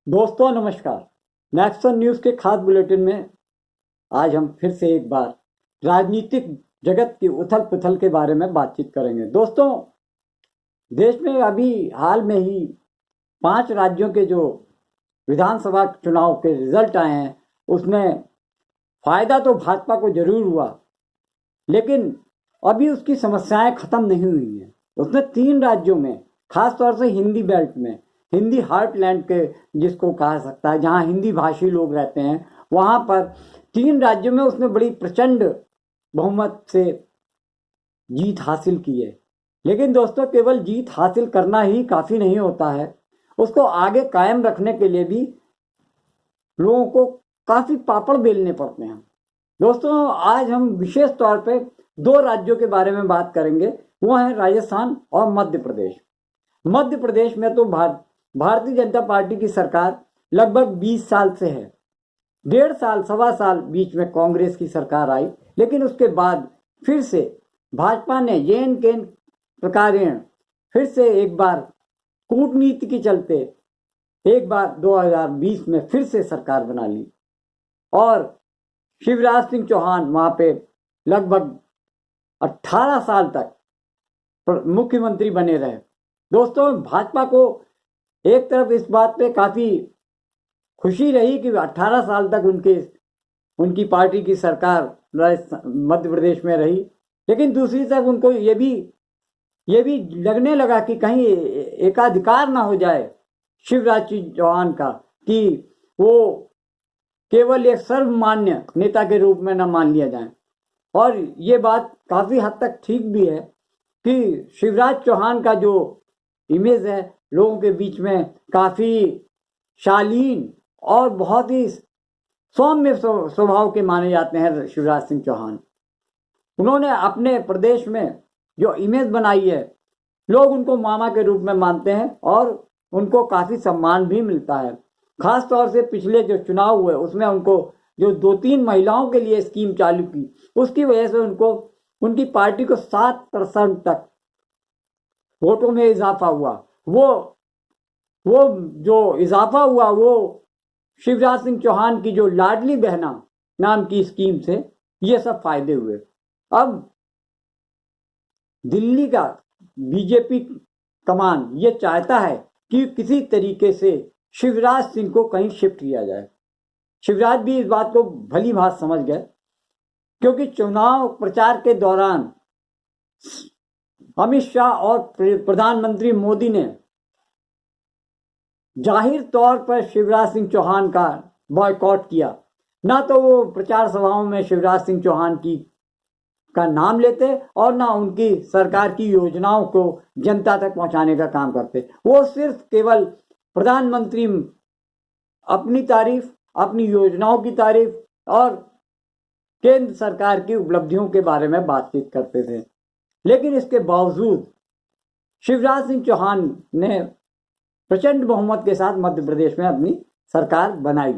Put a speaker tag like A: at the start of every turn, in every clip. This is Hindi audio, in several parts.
A: दोस्तों नमस्कार। नेक्सन न्यूज के खास बुलेटिन में आज हम फिर से एक बार राजनीतिक जगत की उथल पुथल के बारे में बातचीत करेंगे। दोस्तों, देश में अभी हाल में ही 5 राज्यों के जो विधानसभा चुनाव के रिजल्ट आए हैं, उसमें फायदा तो भाजपा को जरूर हुआ, लेकिन अभी उसकी समस्याएं खत्म नहीं हुई हैं। उसने 3 राज्यों में, खासतौर से हिंदी बेल्ट में, हिंदी हार्टलैंड के जिसको कहा सकता है, जहां हिंदी भाषी लोग रहते हैं, वहां पर 3 राज्यों में उसने बड़ी प्रचंड बहुमत से जीत हासिल की है। लेकिन दोस्तों, केवल जीत हासिल करना ही काफी नहीं होता है, उसको आगे कायम रखने के लिए भी लोगों को काफी पापड़ बेलने पड़ते हैं। दोस्तों, आज हम विशेष तौर पे 2 राज्यों के बारे में बात करेंगे। वो हैं राजस्थान और मध्य प्रदेश। मध्य प्रदेश में तो भारतीय जनता पार्टी की सरकार लगभग 20 साल से है। 1.5 साल, सवा साल बीच में कांग्रेस की सरकार आई, लेकिन उसके बाद फिर से भाजपा ने जेन केन प्रकारेण फिर से एक बार कूटनीति के चलते एक बार 2020 में फिर से सरकार बना ली और शिवराज सिंह चौहान वहां पे लगभग 18 साल तक मुख्यमंत्री बने रहे। दोस्तों, भाजपा को एक तरफ इस बात पे काफी खुशी रही कि 18 साल तक उनकी पार्टी की सरकार मध्य प्रदेश में रही, लेकिन दूसरी तरफ उनको ये भी लगने लगा कि कहीं एकाधिकार ना हो जाए शिवराज सिंह चौहान का, कि वो केवल एक सर्वमान्य नेता के रूप में न मान लिया जाए। और ये बात काफी हद तक ठीक भी है कि शिवराज चौहान का जो इमेज है लोगों के बीच में, काफी शालीन और बहुत ही सौम्य स्वभाव के माने जाते हैं शिवराज सिंह चौहान। उन्होंने अपने प्रदेश में जो इमेज बनाई है, लोग उनको मामा के रूप में मानते हैं और उनको काफी सम्मान भी मिलता है। खास तौर से पिछले जो चुनाव हुए उसमें उनको जो 2-3 महिलाओं के लिए स्कीम चालू की, उसकी वजह से उनकी पार्टी को 7% तक वोटों में इजाफा हुआ। वो जो इजाफा हुआ वो शिवराज सिंह चौहान की जो लाडली बहना नाम की स्कीम से ये सब फायदे हुए। अब दिल्ली का बीजेपी कमान ये चाहता है कि किसी तरीके से शिवराज सिंह को कहीं शिफ्ट किया जाए। शिवराज भी इस बात को भली भांति समझ गए, क्योंकि चुनाव प्रचार के दौरान अमित शाह और प्रधानमंत्री मोदी ने जाहिर तौर पर शिवराज सिंह चौहान का बॉयकॉट किया। ना तो वो प्रचार सभाओं में शिवराज सिंह चौहान का नाम लेते और ना उनकी सरकार की योजनाओं को जनता तक पहुंचाने का काम करते। वो सिर्फ केवल प्रधानमंत्री अपनी तारीफ, अपनी योजनाओं की तारीफ और केंद्र सरकार की उपलब्धियों के बारे में बातचीत करते थे। लेकिन इसके बावजूद शिवराज सिंह चौहान ने प्रचंड बहुमत के साथ मध्य प्रदेश में अपनी सरकार बनाई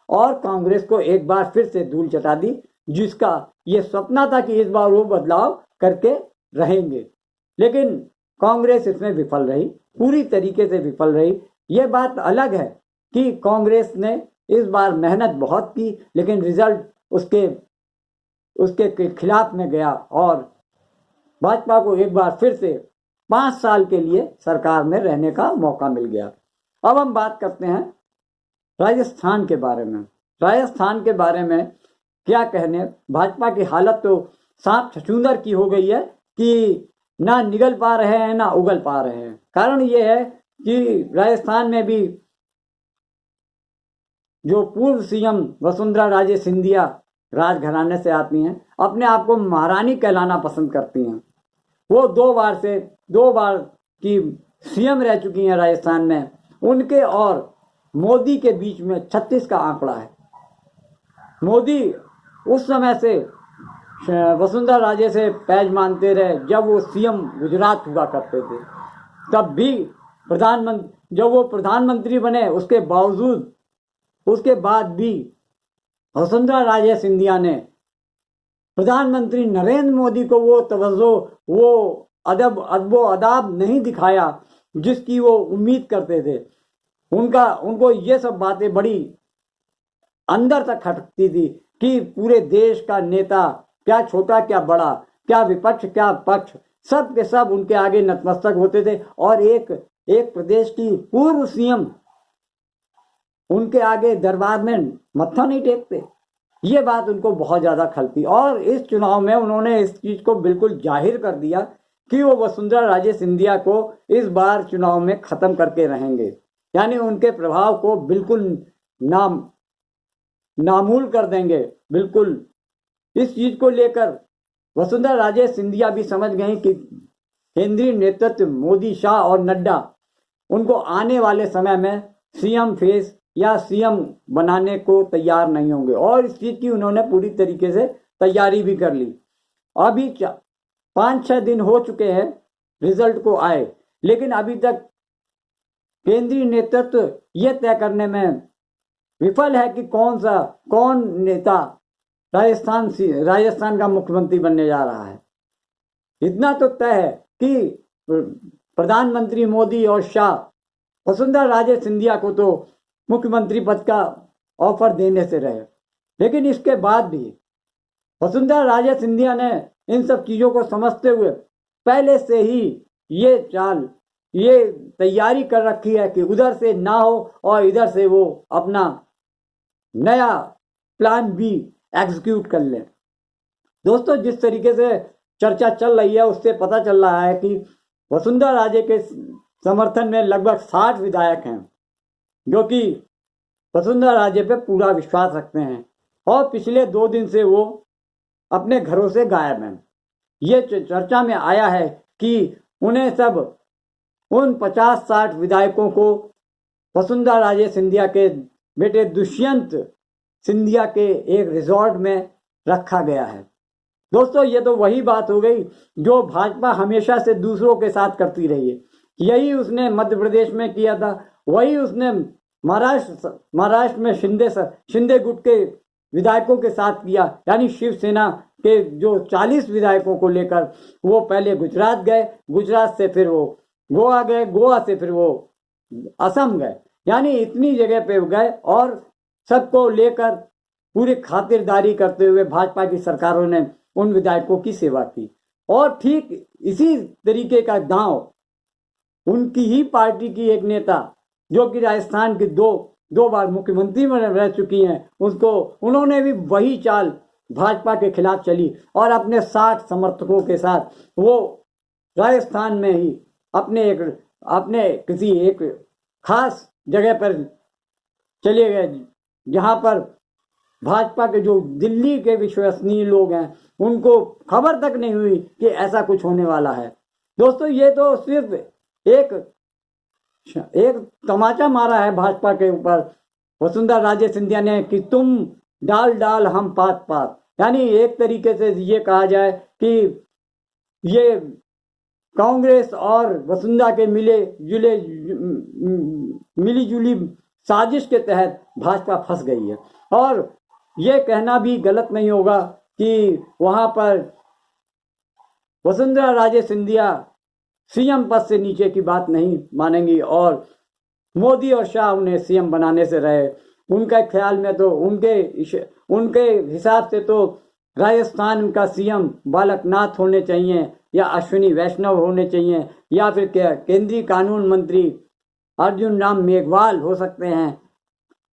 A: और कांग्रेस को एक बार फिर से धूल चटा दी, जिसका ये सपना था कि इस बार वो बदलाव करके रहेंगे। लेकिन कांग्रेस इसमें विफल रही, पूरी तरीके से विफल रही। ये बात अलग है कि कांग्रेस ने इस बार मेहनत बहुत की, लेकिन रिजल्ट उसके खिलाफ में गया और भाजपा को एक बार फिर से 5 साल के लिए सरकार में रहने का मौका मिल गया। अब हम बात करते हैं राजस्थान के बारे में। राजस्थान के बारे में क्या कहने, भाजपा की हालत तो सांप छछूंदर की हो गई है कि ना निगल पा रहे हैं ना उगल पा रहे हैं। कारण यह है कि राजस्थान में भी जो पूर्व सीएम वसुंधरा राजे सिंधिया राजघराने से आती हैं, अपने आप को महारानी कहलाना पसंद करती हैं। वो 2 बार की सीएम रह चुकी हैं राजस्थान में। उनके और मोदी के बीच में 36 का आंकड़ा है। मोदी उस समय से वसुंधरा राजे से पैज मानते रहे जब वो सीएम गुजरात हुआ करते थे। तब भी जब वो प्रधानमंत्री बने उसके बाद भी वसुंधरा राजे सिंधिया ने प्रधानमंत्री नरेंद्र मोदी को वो तवज्जो, वो अदब अदबो अदाब नहीं दिखाया जिसकी वो उम्मीद करते थे। उनको ये सब बातें बड़ी अंदर तक खटकती थी कि पूरे देश का नेता, क्या छोटा क्या बड़ा, क्या विपक्ष क्या पक्ष, सब के सब उनके आगे नतमस्तक होते थे और एक प्रदेश की पूर्व सीएम उनके आगे दरबार में मत्था नहीं टेकते। ये बात उनको बहुत ज्यादा खलती और इस चुनाव में उन्होंने इस चीज को बिल्कुल जाहिर कर दिया कि वो वसुंधरा राजे सिंधिया को इस बार चुनाव में खत्म करके रहेंगे, यानी उनके प्रभाव को बिल्कुल नामूल कर देंगे। बिल्कुल इस चीज को लेकर वसुंधरा राजे सिंधिया भी समझ गई कि केंद्रीय नेतृत्व मोदी, शाह और नड्डा उनको आने वाले समय में सीएम फेस या सीएम बनाने को तैयार नहीं होंगे और इस चीज की उन्होंने पूरी तरीके से तैयारी भी कर ली। अभी 5-6 दिन हो चुके हैं रिजल्ट को आए, लेकिन अभी तक केंद्रीय नेतृत्व यह तय करने में विफल है कि कौन नेता राजस्थान का मुख्यमंत्री बनने जा रहा है। इतना तो तय है कि प्रधानमंत्री मोदी और शाह वसुंधरा राजे सिंधिया को तो मुख्यमंत्री पद का ऑफर देने से रहे, लेकिन इसके बाद भी वसुंधरा राजे सिंधिया ने इन सब चीजों को समझते हुए पहले से ही ये तैयारी कर रखी है कि उधर से ना हो और इधर से वो अपना नया प्लान बी एग्जीक्यूट कर ले। दोस्तों, जिस तरीके से चर्चा चल रही है उससे पता चल रहा है कि वसुंधरा राजे के समर्थन में लगभग 60 विधायक हैं जो कि वसुंधरा राजे पे पूरा विश्वास रखते हैं और पिछले 2 दिन से वो अपने घरों से गायब हैं। ये चर्चा में आया है कि उन्हें सब उन 50-60 विधायकों को वसुंधरा राजे सिंधिया के बेटे दुष्यंत सिंधिया के एक रिजॉर्ट में रखा गया है। दोस्तों, ये तो वही बात हो गई जो भाजपा हमेशा से दूसरों के साथ करती रही है। यही उसने मध्य प्रदेश में किया था, वही उसने महाराष्ट्र में शिंदे गुट के विधायकों के साथ किया। यानी शिवसेना के जो 40 विधायकों को लेकर वो पहले गुजरात गए, गुजरात से फिर वो गोवा गए, गोवा से फिर वो असम गए, यानी इतनी जगह पे गए और सबको लेकर पूरी खातिरदारी करते हुए भाजपा की सरकारों ने उन विधायकों की सेवा की। और ठीक इसी तरीके का दांव उनकी ही पार्टी की एक नेता जो कि राजस्थान की दो बार मुख्यमंत्री में रह चुकी हैं, उन्होंने भी वही चाल भाजपा के खिलाफ चली और अपने 60 समर्थकों के साथ वो राजस्थान में ही अपने किसी एक खास जगह पर चले गए जहां पर भाजपा के जो दिल्ली के विश्वसनीय लोग हैं उनको खबर तक नहीं हुई कि ऐसा कुछ होने वाला है। दोस्तों, ये तो सिर्फ एक तमाचा मारा है भाजपा के ऊपर वसुंधरा राजे सिंधिया ने कि तुम डाल हम पात, यानी एक तरीके से ये कहा जाए कि ये कांग्रेस और वसुंधरा के मिली जुली साजिश के तहत भाजपा फंस गई है। और ये कहना भी गलत नहीं होगा कि वहां पर वसुंधरा राजे सिंधिया सीएम पद से नीचे की बात नहीं मानेंगी और मोदी और शाह उन्हें सीएम बनाने से रहे। उनके ख्याल में तो उनके हिसाब से तो राजस्थान का सीएम बालकनाथ होने चाहिए या अश्विनी वैष्णव होने चाहिए या फिर केंद्रीय कानून मंत्री अर्जुन राम मेघवाल हो सकते हैं,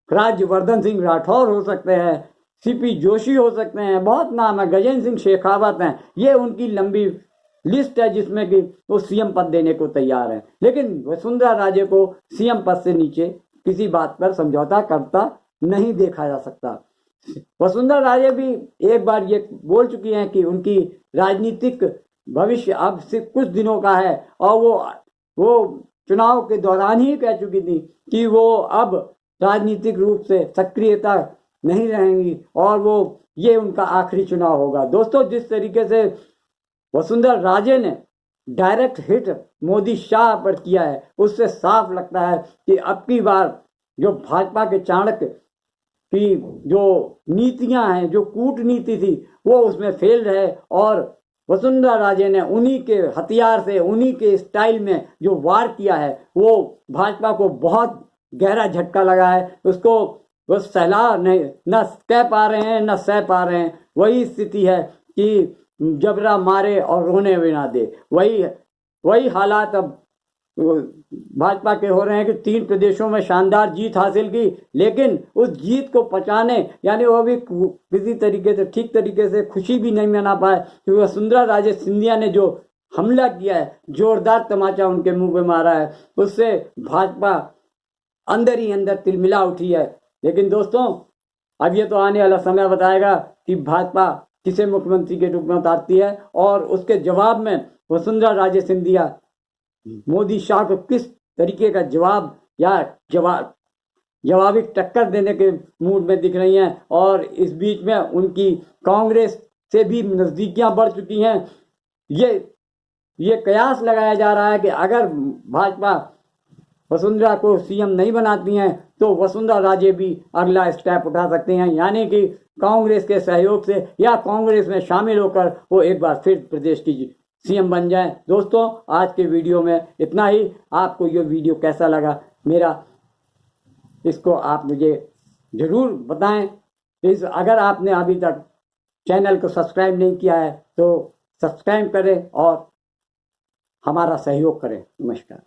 A: राज्यवर्धन सिंह राठौर हो सकते हैं, सीपी जोशी हो सकते हैं, बहुत नाम है, गजेंद्र सिंह शेखावत हैं। ये उनकी लंबी लिस्ट है जिसमें कि वो सीएम पद देने को तैयार है, लेकिन वसुंधरा राजे को सीएम पद से नीचे किसी बात पर समझौता करता नहीं देखा जा सकता। वसुंधरा राजे भी एक बार ये बोल चुकी हैं कि उनकी राजनीतिक भविष्य अब सिर्फ कुछ दिनों का है और वो चुनाव के दौरान ही कह चुकी थी कि वो अब राजनीतिक रूप से सक्रियता नहीं रहेंगी और ये उनका आखिरी चुनाव होगा। दोस्तों, जिस तरीके से वसुंधरा राजे ने डायरेक्ट हिट मोदी शाह पर किया है उससे साफ लगता है कि अब की बार जो भाजपा के चाणक्य की जो नीतियां हैं, जो कूटनीति थी, वो उसमें फेल रहे और वसुंधरा राजे ने उन्हीं के हथियार से, उन्हीं के स्टाइल में जो वार किया है वो भाजपा को बहुत गहरा झटका लगा है। उसको वो सहला नहीं, न कह पा रहे हैं न सह पा रहे हैं। वही स्थिति है कि जबरा मारे और रोने भी ना दे। वही हालात अब भाजपा के हो रहे हैं कि 3 प्रदेशों में शानदार जीत हासिल की, लेकिन उस जीत को पचाने यानी वो भी किसी तरीके से ठीक तरीके से खुशी भी नहीं मना पाए, क्योंकि वसुंधरा राजे सिंधिया ने जो हमला किया है, जोरदार तमाचा उनके मुंह पे मारा है, उससे भाजपा अंदर ही अंदर तिलमिला उठी है। लेकिन दोस्तों, अब ये तो आने वाला समय बताएगा कि भाजपा किसे मुख्यमंत्री के रूप में उतारती है, और उसके जवाब में वसुंधरा राजे सिंधिया मोदी शाह को किस तरीके का जवाब या जवाबी टक्कर देने के मूड में दिख रही हैं। और इस बीच में उनकी कांग्रेस से भी नजदीकियां बढ़ चुकी हैं। ये कयास लगाया जा रहा है कि अगर भाजपा वसुंधरा को सीएम नहीं बनाती हैं तो वसुंधरा राजे भी अगला स्टेप उठा सकते हैं, यानी कि कांग्रेस के सहयोग से या कांग्रेस में शामिल होकर वो एक बार फिर प्रदेश की सीएम बन जाएं। दोस्तों, आज के वीडियो में इतना ही। आपको ये वीडियो कैसा लगा इसको आप मुझे ज़रूर बताएं। अगर आपने अभी तक चैनल को सब्सक्राइब नहीं किया है तो सब्सक्राइब करें और हमारा सहयोग करें। नमस्कार।